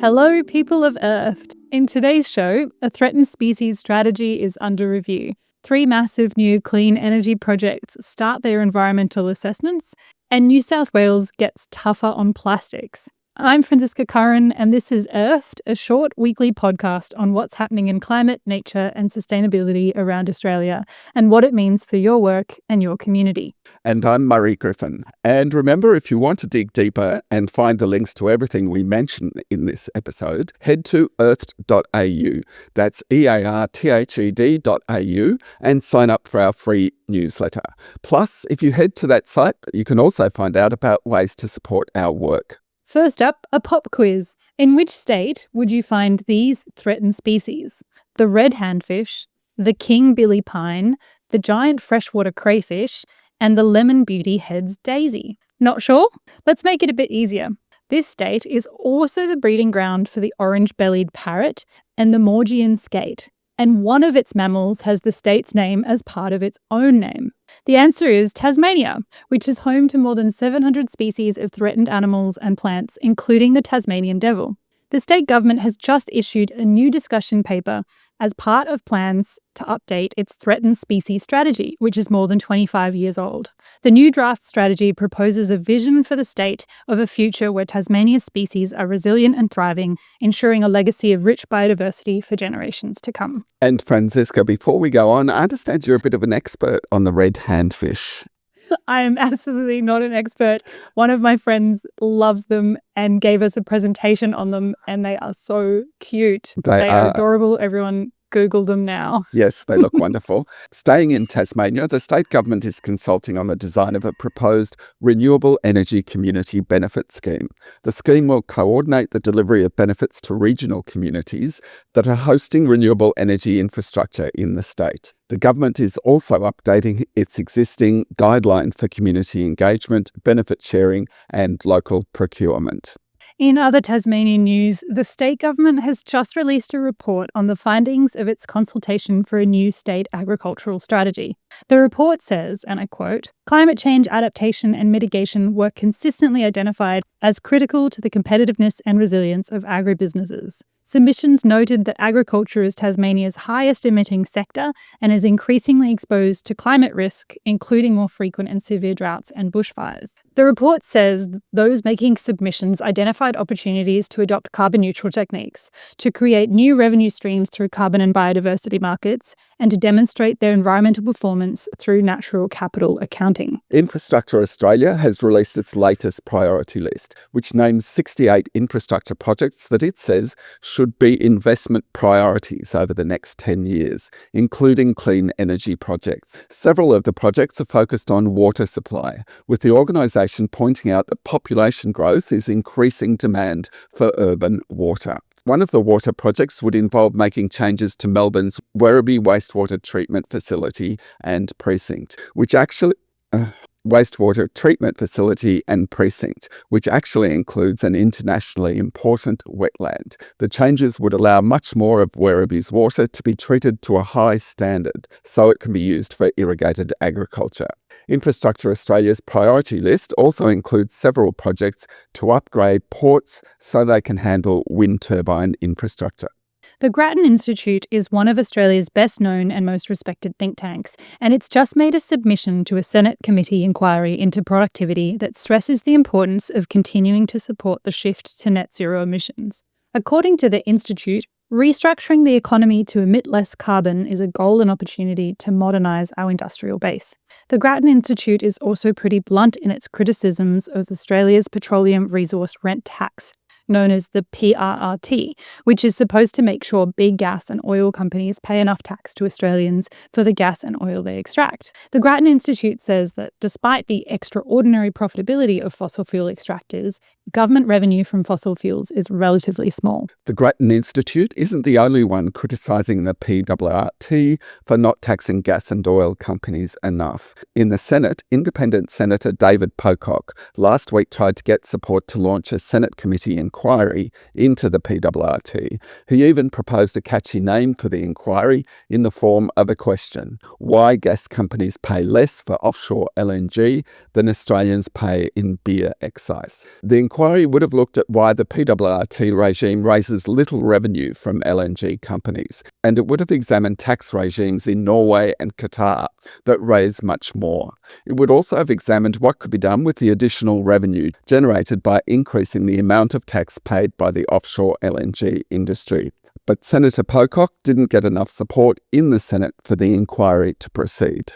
Hello, people of Earth. In today's show, a threatened species strategy is under review. 3 massive new clean energy projects start their environmental assessments, and New South Wales gets tougher on plastics. I'm Franziska Curran, and this is Earthed, a short weekly podcast on what's happening in climate, nature, and sustainability around Australia, and what it means for your work and your community. And I'm Murray Griffin. And remember, if you want to dig deeper and find the links to everything we mention in this episode, head to earthed.au. That's earthed.au and sign up for our free newsletter. Plus, if you head to that site, you can also find out about ways to support our work. First up, a pop quiz. In which state would you find these threatened species? The red handfish, the king billy pine, the giant freshwater crayfish, and the lemon beauty head's daisy. Not sure? Let's make it a bit easier. This state is also the breeding ground for the orange-bellied parrot and the Maugean skate, and one of its mammals has the state's name as part of its own name. The answer is Tasmania, which is home to more than 700 species of threatened animals and plants, including the Tasmanian devil. The state government has just issued a new discussion paper as part of plans to update its threatened species strategy, which is more than 25 years old. The new draft strategy proposes a vision for the state of a future where Tasmania's species are resilient and thriving, ensuring a legacy of rich biodiversity for generations to come. And Franziska, before we go on, I understand you're a bit of an expert on the red handfish. I am absolutely not an expert. One of my friends loves them and gave us a presentation on them, and they are so cute. They are adorable. Everyone Google them now. Yes, they look wonderful. Staying in Tasmania, the state government is consulting on the design of a proposed renewable energy community benefit scheme. The scheme will coordinate the delivery of benefits to regional communities that are hosting renewable energy infrastructure in the state. The government is also updating its existing guideline for community engagement, benefit sharing, and local procurement. In other Tasmanian news, the state government has just released a report on the findings of its consultation for a new state agricultural strategy. The report says, and I quote, "Climate change adaptation and mitigation were consistently identified as critical to the competitiveness and resilience of agribusinesses. Submissions noted that agriculture is Tasmania's highest emitting sector and is increasingly exposed to climate risk, including more frequent and severe droughts and bushfires." The report says those making submissions identified opportunities to adopt carbon-neutral techniques, to create new revenue streams through carbon and biodiversity markets, and to demonstrate their environmental performance through natural capital accounting. Infrastructure Australia has released its latest priority list, which names 68 infrastructure projects that it says should be investment priorities over the next 10 years, including clean energy projects. Several of the projects are focused on water supply, with the organisation pointing out that population growth is increasing demand for urban water. One of the water projects would involve making changes to Melbourne's Werribee wastewater treatment facility and precinct, which actually includes an internationally important wetland. The changes would allow much more of Werribee's water to be treated to a high standard, so it can be used for irrigated agriculture. Infrastructure Australia's priority list also includes several projects to upgrade ports so they can handle wind turbine infrastructure. The Grattan Institute is one of Australia's best known and most respected think tanks, and it's just made a submission to a Senate committee inquiry into productivity that stresses the importance of continuing to support the shift to net zero emissions. According to the Institute, restructuring the economy to emit less carbon is a goal and opportunity to modernise our industrial base. The Grattan Institute is also pretty blunt in its criticisms of Australia's petroleum resource rent tax, known as the PRRT, which is supposed to make sure big gas and oil companies pay enough tax to Australians for the gas and oil they extract. The Grattan Institute says that despite the extraordinary profitability of fossil fuel extractors, government revenue from fossil fuels is relatively small. The Grattan Institute isn't the only one criticising the PRRT for not taxing gas and oil companies enough. In the Senate, Independent Senator David Pocock last week tried to get support to launch a Senate committee inquiry into the PRRT. He even proposed a catchy name for the inquiry in the form of a question: why gas companies pay less for offshore LNG than Australians pay in beer excise. The inquiry would have looked at why the PRRT regime raises little revenue from LNG companies, and it would have examined tax regimes in Norway and Qatar that raise much more. It would also have examined what could be done with the additional revenue generated by increasing the amount of tax paid by the offshore LNG industry. But Senator Pocock didn't get enough support in the Senate for the inquiry to proceed.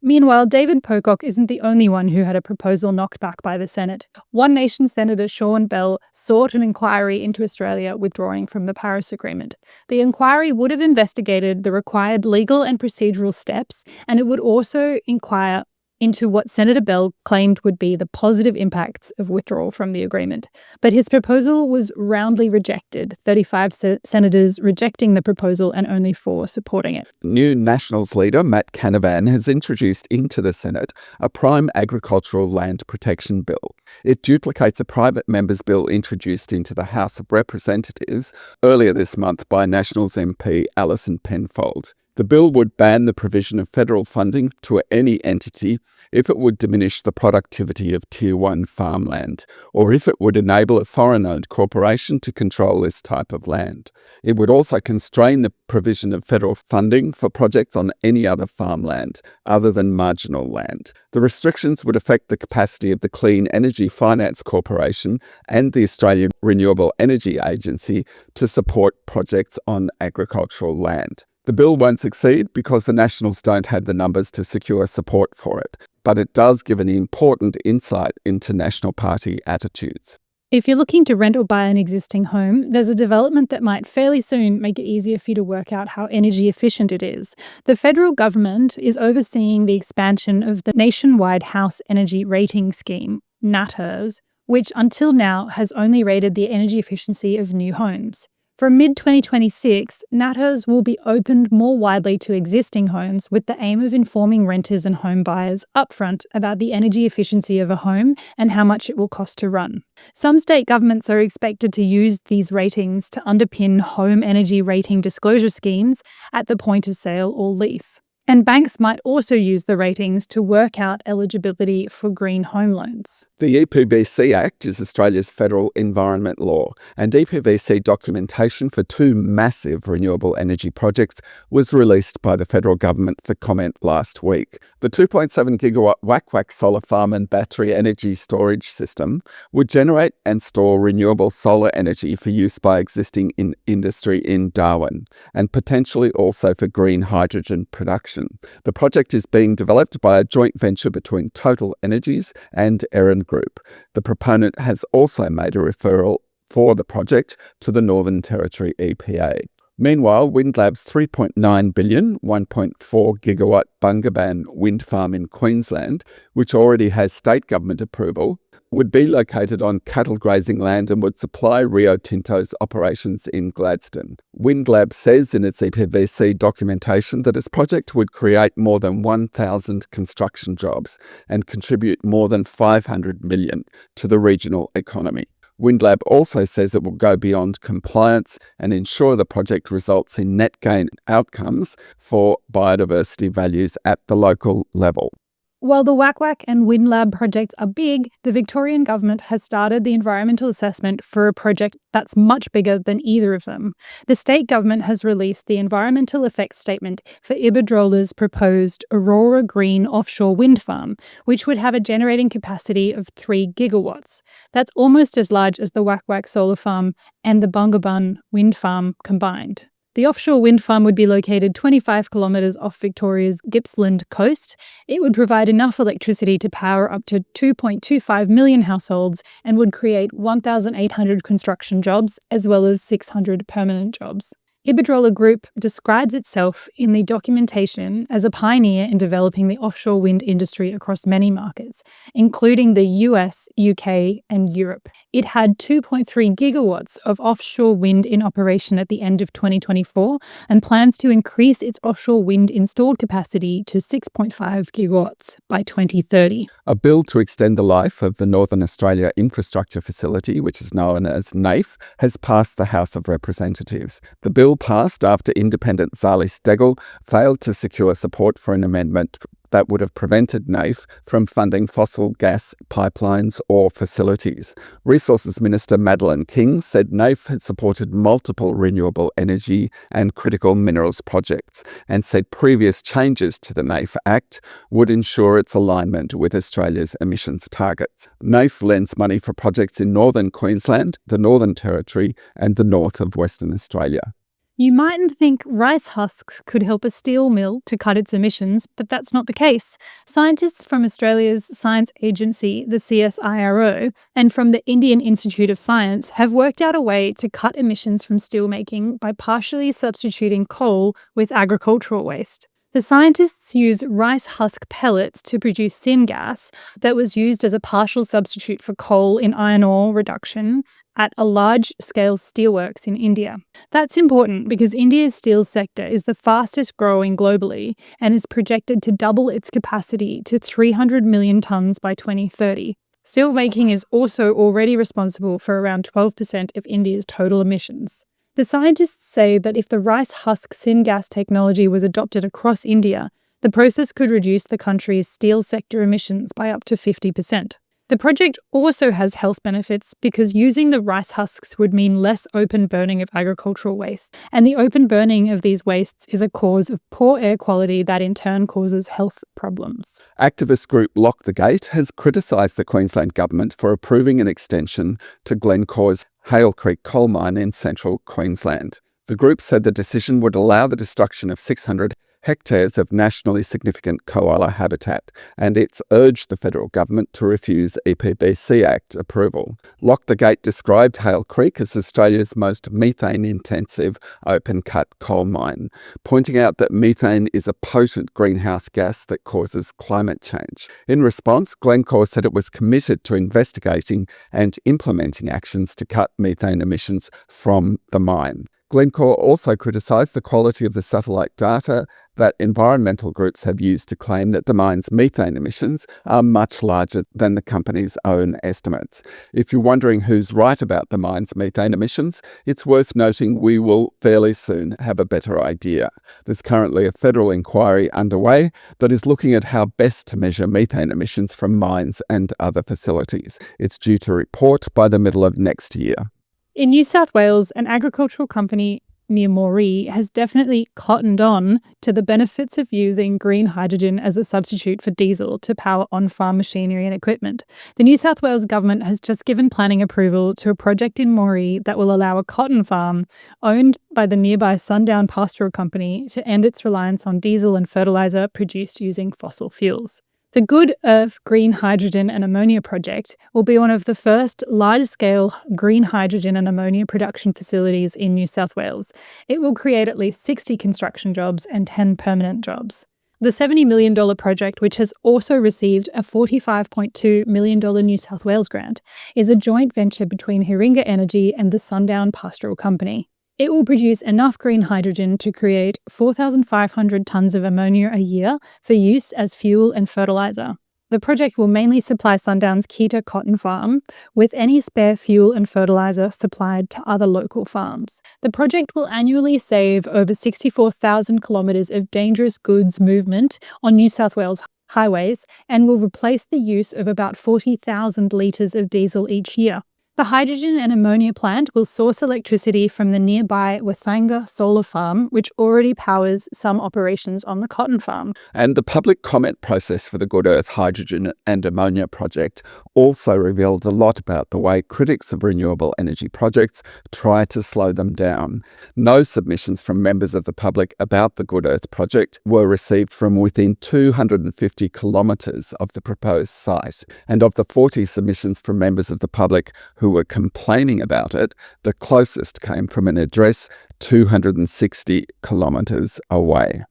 Meanwhile, David Pocock isn't the only one who had a proposal knocked back by the Senate. One Nation Senator Sean Bell sought an inquiry into Australia withdrawing from the Paris Agreement. The inquiry would have investigated the required legal and procedural steps, and it would also inquire into what Senator Bell claimed would be the positive impacts of withdrawal from the agreement. But his proposal was roundly rejected, 35 senators rejecting the proposal and only 4 supporting it. New Nationals leader Matt Canavan has introduced into the Senate a prime agricultural land protection bill. It duplicates a private member's bill introduced into the House of Representatives earlier this month by Nationals MP Alison Penfold. The bill would ban the provision of federal funding to any entity if it would diminish the productivity of Tier 1 farmland, or if it would enable a foreign-owned corporation to control this type of land. It would also constrain the provision of federal funding for projects on any other farmland other than marginal land. The restrictions would affect the capacity of the Clean Energy Finance Corporation and the Australian Renewable Energy Agency to support projects on agricultural land. The bill won't succeed because the Nationals don't have the numbers to secure support for it, but it does give an important insight into National Party attitudes. If you're looking to rent or buy an existing home, there's a development that might fairly soon make it easier for you to work out how energy efficient it is. The federal government is overseeing the expansion of the nationwide House Energy Rating Scheme, NatHERS, which until now has only rated the energy efficiency of new homes. From mid-2026, NatHERS will be opened more widely to existing homes with the aim of informing renters and home buyers upfront about the energy efficiency of a home and how much it will cost to run. Some state governments are expected to use these ratings to underpin home energy rating disclosure schemes at the point of sale or lease. And banks might also use the ratings to work out eligibility for green home loans. The EPBC Act is Australia's federal environment law, and EPBC documentation for 2 massive renewable energy projects was released by the federal government for comment last week. The 2.7 gigawatt Whack-Whack solar farm and battery energy storage system would generate and store renewable solar energy for use by existing industry in Darwin, and potentially also for green hydrogen production. The project is being developed by a joint venture between Total Energies and Erin Group. The proponent has also made a referral for the project to the Northern Territory EPA. Meanwhile, Windlab's $3.9 billion, 1.4 gigawatt Bungaban wind farm in Queensland, which already has state government approval, would be located on cattle grazing land and would supply Rio Tinto's operations in Gladstone. Windlab says in its EPBC documentation that its project would create more than 1,000 construction jobs and contribute more than $500 million to the regional economy. Windlab also says it will go beyond compliance and ensure the project results in net gain outcomes for biodiversity values at the local level. While the Whack-Whack and Windlab projects are big, the Victorian government has started the environmental assessment for a project that's much bigger than either of them. The state government has released the environmental effects statement for Iberdrola's proposed Aurora Green offshore wind farm, which would have a generating capacity of 3 gigawatts. That's almost as large as the Whack-Whack solar farm and the Bungaban wind farm combined. The offshore wind farm would be located 25 kilometres off Victoria's Gippsland coast. It would provide enough electricity to power up to 2.25 million households and would create 1,800 construction jobs as well as 600 permanent jobs. Iberdrola Group describes itself in the documentation as a pioneer in developing the offshore wind industry across many markets, including the US, UK, and Europe. It had 2.3 gigawatts of offshore wind in operation at the end of 2024 and plans to increase its offshore wind installed capacity to 6.5 gigawatts by 2030. A bill to extend the life of the Northern Australia Infrastructure Facility, which is known as NAIF, has passed the House of Representatives. The bill bill passed after independent Zali Steggall failed to secure support for an amendment that would have prevented NAIF from funding fossil gas pipelines or facilities. Resources Minister Madeleine King said NAIF had supported multiple renewable energy and critical minerals projects and said previous changes to the NAIF Act would ensure its alignment with Australia's emissions targets. NAIF lends money for projects in northern Queensland, the Northern Territory and the north of Western Australia. You mightn't think rice husks could help a steel mill to cut its emissions, but that's not the case. Scientists from Australia's science agency, the CSIRO, and from the Indian Institute of Science have worked out a way to cut emissions from steelmaking by partially substituting coal with agricultural waste. The scientists use rice husk pellets to produce syngas that was used as a partial substitute for coal in iron ore reduction at a large-scale steelworks in India. That's important because India's steel sector is the fastest growing globally and is projected to double its capacity to 300 million tonnes by 2030. Steelmaking is also already responsible for around 12% of India's total emissions. The scientists say that if the rice husk syngas technology was adopted across India, the process could reduce the country's steel sector emissions by up to 50%. The project also has health benefits because using the rice husks would mean less open burning of agricultural waste, and the open burning of these wastes is a cause of poor air quality that in turn causes health problems. Activist group Lock the Gate has criticised the Queensland Government for approving an extension to Glencore's Hale Creek coal mine in central Queensland. The group said the decision would allow the destruction of 600 hectares of nationally significant koala habitat, and it's urged the federal government to refuse EPBC Act approval. Lock the Gate described Hale Creek as Australia's most methane-intensive open-cut coal mine, pointing out that methane is a potent greenhouse gas that causes climate change. In response, Glencore said it was committed to investigating and implementing actions to cut methane emissions from the mine. Glencore also criticised the quality of the satellite data that environmental groups have used to claim that the mine's methane emissions are much larger than the company's own estimates. If you're wondering who's right about the mine's methane emissions, it's worth noting we will fairly soon have a better idea. There's currently a federal inquiry underway that is looking at how best to measure methane emissions from mines and other facilities. It's due to report by the middle of next year. In New South Wales, an agricultural company near Moree has definitely cottoned on to the benefits of using green hydrogen as a substitute for diesel to power on-farm machinery and equipment. The New South Wales government has just given planning approval to a project in Moree that will allow a cotton farm owned by the nearby Sundown Pastoral Company to end its reliance on diesel and fertiliser produced using fossil fuels. The Good Earth Green Hydrogen and Ammonia project will be one of the first large-scale green hydrogen and ammonia production facilities in New South Wales. It will create at least 60 construction jobs and 10 permanent jobs. The $70 million project, which has also received a $45.2 million New South Wales grant, is a joint venture between Hiringa Energy and the Sundown Pastoral Company. It will produce enough green hydrogen to create 4,500 tonnes of ammonia a year for use as fuel and fertiliser. The project will mainly supply Sundown's Keita cotton farm, with any spare fuel and fertiliser supplied to other local farms. The project will annually save over 64,000 kilometres of dangerous goods movement on New South Wales highways and will replace the use of about 40,000 litres of diesel each year. The hydrogen and ammonia plant will source electricity from the nearby Wathanga solar farm, which already powers some operations on the cotton farm. And the public comment process for the Good Earth Hydrogen and Ammonia project also revealed a lot about the way critics of renewable energy projects try to slow them down. No submissions from members of the public about the Good Earth project were received from within 250 kilometres of the proposed site. And of the 40 submissions from members of the public who were complaining about it, the closest came from an address 260 kilometres away.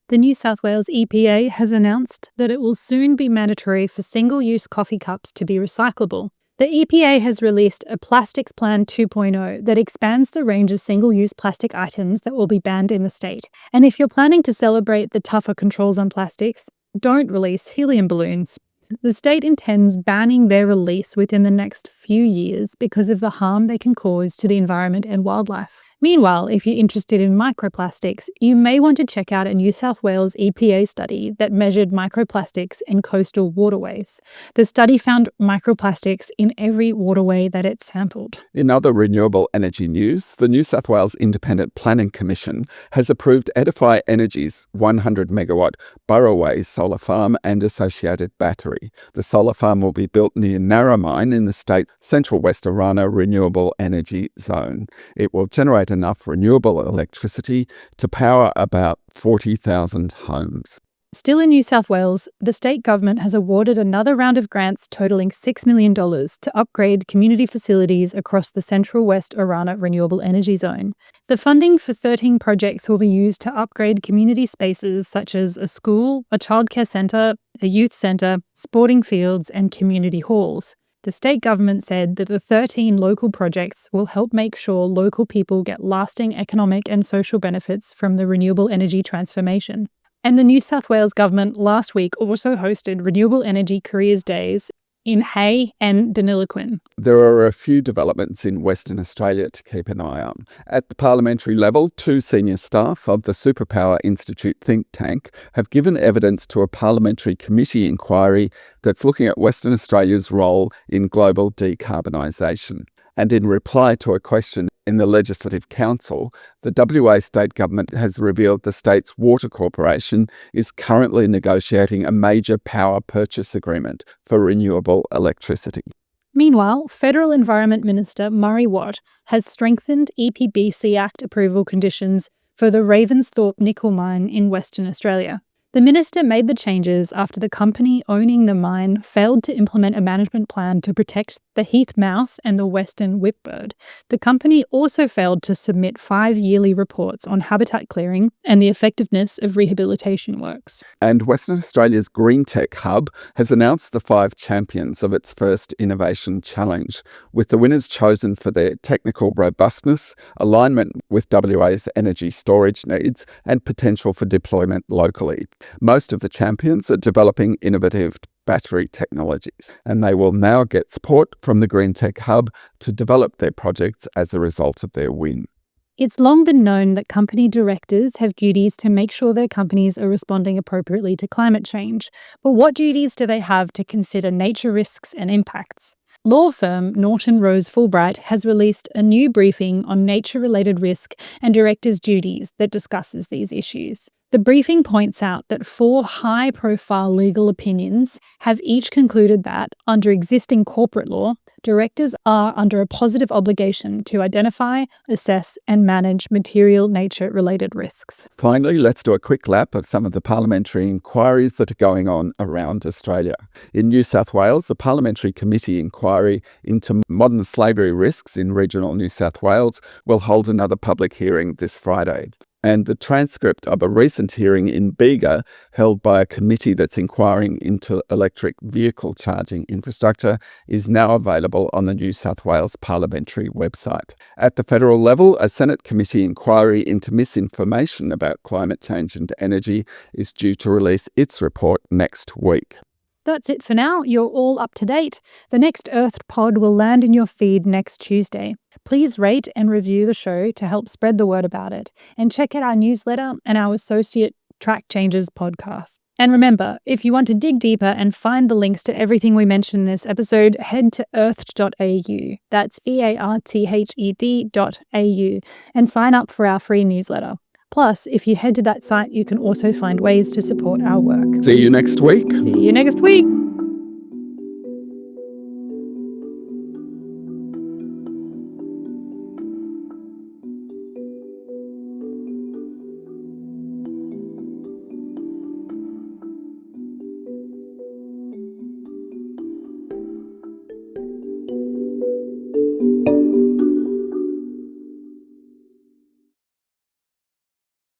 The New South Wales EPA has announced that it will soon be mandatory for single-use coffee cups to be recyclable. The EPA has released a Plastics Plan 2.0 that expands the range of single-use plastic items that will be banned in the state. And if you're planning to celebrate the tougher controls on plastics, don't release helium balloons. The state intends banning their release within the next few years because of the harm they can cause to the environment and wildlife. Meanwhile, if you're interested in microplastics, you may want to check out a New South Wales EPA study that measured microplastics in coastal waterways. The study found microplastics in every waterway that it sampled. In other renewable energy news, the New South Wales Independent Planning Commission has approved Edify Energy's 100 megawatt Burraway solar farm and associated battery. The solar farm will be built near Narromine in the state's Central West Orana Renewable Energy Zone. It will generate enough renewable electricity to power about 40,000 homes. Still in New South Wales, the state government has awarded another round of grants totalling $6 million to upgrade community facilities across the Central West Orana Renewable Energy Zone. The funding for 13 projects will be used to upgrade community spaces such as a school, a childcare centre, a youth centre, sporting fields, and community halls. The state government said that the 13 local projects will help make sure local people get lasting economic and social benefits from the renewable energy transformation. And the New South Wales government last week also hosted Renewable Energy Careers Days in Hay and Deniliquin. There are a few developments in Western Australia to keep an eye on. At the parliamentary level, 2 senior staff of the Superpower Institute think tank have given evidence to a parliamentary committee inquiry that's looking at Western Australia's role in global decarbonisation. And in reply to a question in the Legislative Council, the WA state government has revealed the state's water corporation is currently negotiating a major power purchase agreement for renewable electricity. Meanwhile, Federal Environment Minister Murray Watt has strengthened EPBC Act approval conditions for the Ravensthorpe nickel mine in Western Australia. The minister made the changes after the company owning the mine failed to implement a management plan to protect the heath mouse and the western whipbird. The company also failed to submit 5 yearly reports on habitat clearing and the effectiveness of rehabilitation works. And Western Australia's Green Tech Hub has announced the 5 champions of its first Innovation Challenge, with the winners chosen for their technical robustness, alignment with WA's energy storage needs, and potential for deployment locally. Most of the champions are developing innovative battery technologies, and they will now get support from the Green Tech Hub to develop their projects as a result of their win. It's long been known that company directors have duties to make sure their companies are responding appropriately to climate change. But what duties do they have to consider nature risks and impacts? Law firm Norton Rose Fulbright has released a new briefing on nature-related risk and directors' duties that discusses these issues. The briefing points out that 4 high-profile legal opinions have each concluded that, under existing corporate law, directors are under a positive obligation to identify, assess, and manage material nature-related risks. Finally, let's do a quick lap of some of the parliamentary inquiries that are going on around Australia. In New South Wales, the Parliamentary Committee inquiry into modern slavery risks in regional New South Wales will hold another public hearing this Friday. And the transcript of a recent hearing in Bega, held by a committee that's inquiring into electric vehicle charging infrastructure, is now available on the New South Wales parliamentary website. At the federal level, a Senate committee inquiry into misinformation about climate change and energy is due to release its report next week. That's it for now. You're all up to date. The next Earthed pod will land in your feed next Tuesday. Please rate and review the show to help spread the word about it. And check out our newsletter and our associate Track Changes podcast. And remember, if you want to dig deeper and find the links to everything we mentioned in this episode, head to earthed.au. That's earthed.au and sign up for our free newsletter. Plus, if you head to that site, you can also find ways to support our work. See you next week. See you next week.